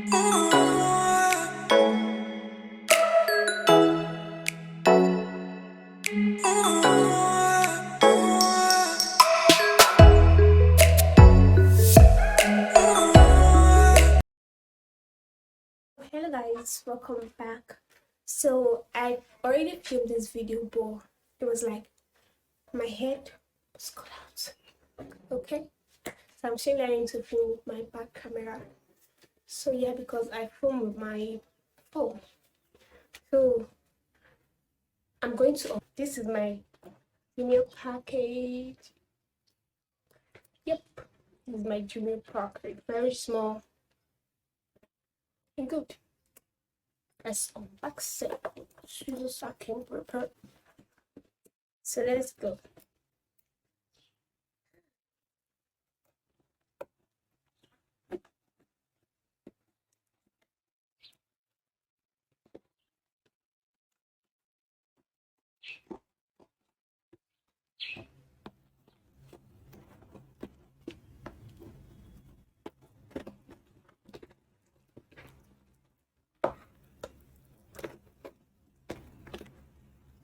Hello guys, welcome back. So I already filmed this video, but it was like my head was cut out. Okay, so I'm still learning to film with my back camera. So yeah, because I film with my phone. So I'm going to. This is my Jumia package. Yep, this is my Jumia package. Very small and good. Let's unbox it. Scissors I can prepare. So let's go.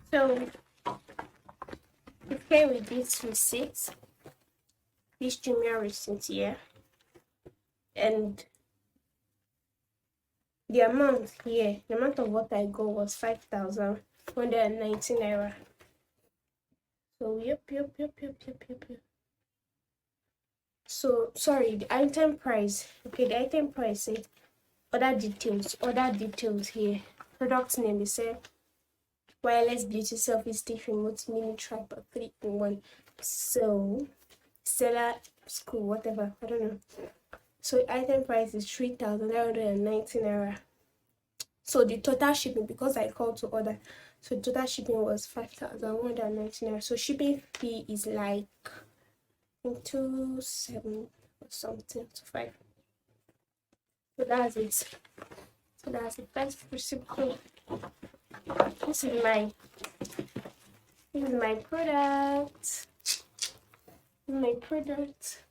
So it came with this receipt, this Jumia receipt here, and the amount here, the amount of what I got was 5,119 naira. So yep. So sorry, the item price. Okay, the item price said other details here. Product name, they say wireless beauty selfie stick remote mini tripod 3-in-1. So seller school, whatever, I don't know. So item price is 3,919 naira. So the total shipping, because I called to order, so the total shipping was 5,119 naira. So shipping fee is like 27 or something to 5. So that's it. So that's the first reciprocal. This is my product. My product.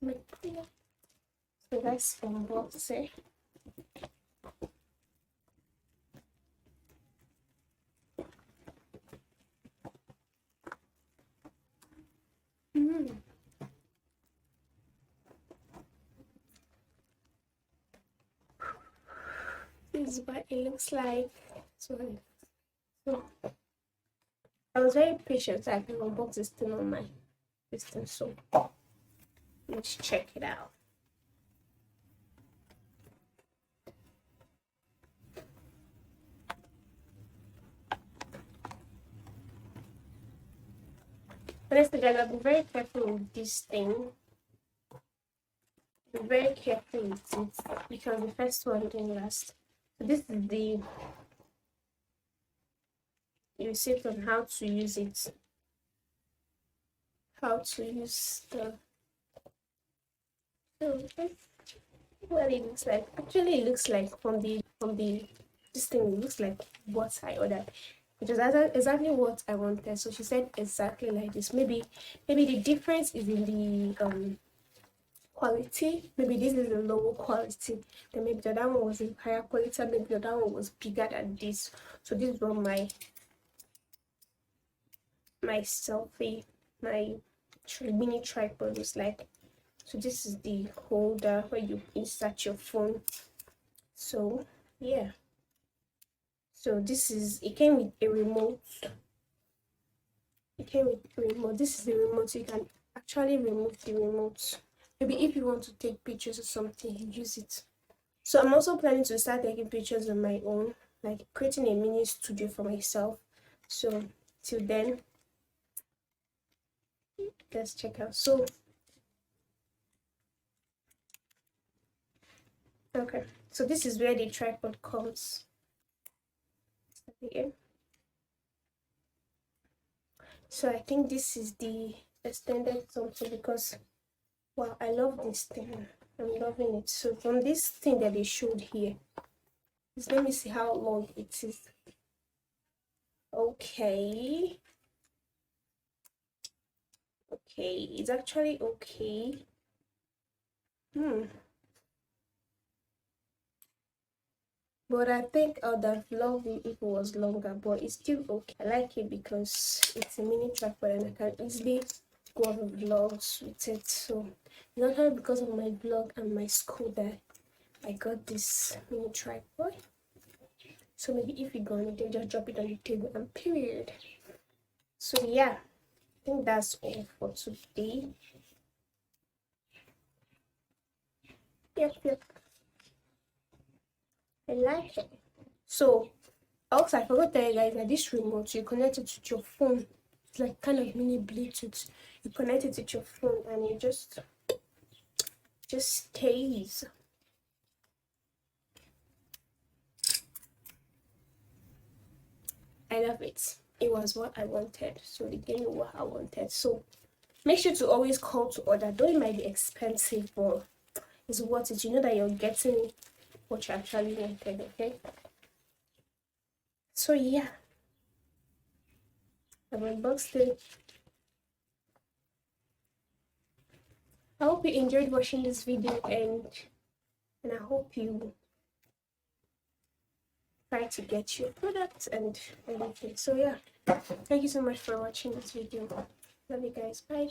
So that's from box. This is what it looks like. So I was very patient, so I can unbox this thing on my distance. So let's check it out. Honestly, guys, I've been very careful with this thing. Be very careful with it because the first one didn't last. So this is the receipt on how to use it. How to use the. So what it looks like. Actually, it looks like from the this thing. It looks like what I ordered, which is exactly what I wanted. So she said exactly like this. Maybe the difference is in the quality. Maybe this is a lower quality, then maybe the other one was in higher quality, and maybe the other one was bigger than this. So this is what my selfie, my mini tripod was like. So this is the holder where you insert your phone. So yeah, so this is, it came with a remote. This is the remote. You can actually remove the remote. Maybe if you want to take pictures or something, you use it. So I'm also planning to start taking pictures on my own, like creating a mini studio for myself. So till then, let's check out. So okay, so this is where the tripod comes. Okay. So I think this is the extended something, because wow, I love this thing. I'm loving it. So from this thing that they showed here, let me see how long it is. Okay, it's actually okay. but I think I would have loved it if it was longer, but it's still okay. I like it because it's a mini tripod and I can easily go on vlogs with it. So it's not only because of my vlog and my school that I got this mini tripod. So maybe if you go on it, then just drop it on the table and period. So yeah, I think that's all for today. Yep. I like it. So also, I forgot to tell you guys that this remote, you connect it to your phone. It's like kind of mini Bluetooth. You connect it to your phone and it just stays. I love it. It was what I wanted. So they gave me what I wanted. So make sure to always call to order. Though it might be expensive, but it's worth it. You know that you're getting what you actually wanted, okay? So yeah, I've unboxed it. I hope you enjoyed watching this video and I hope you try to get your products and everything. So yeah, thank you so much for watching this video. Love you guys. Bye.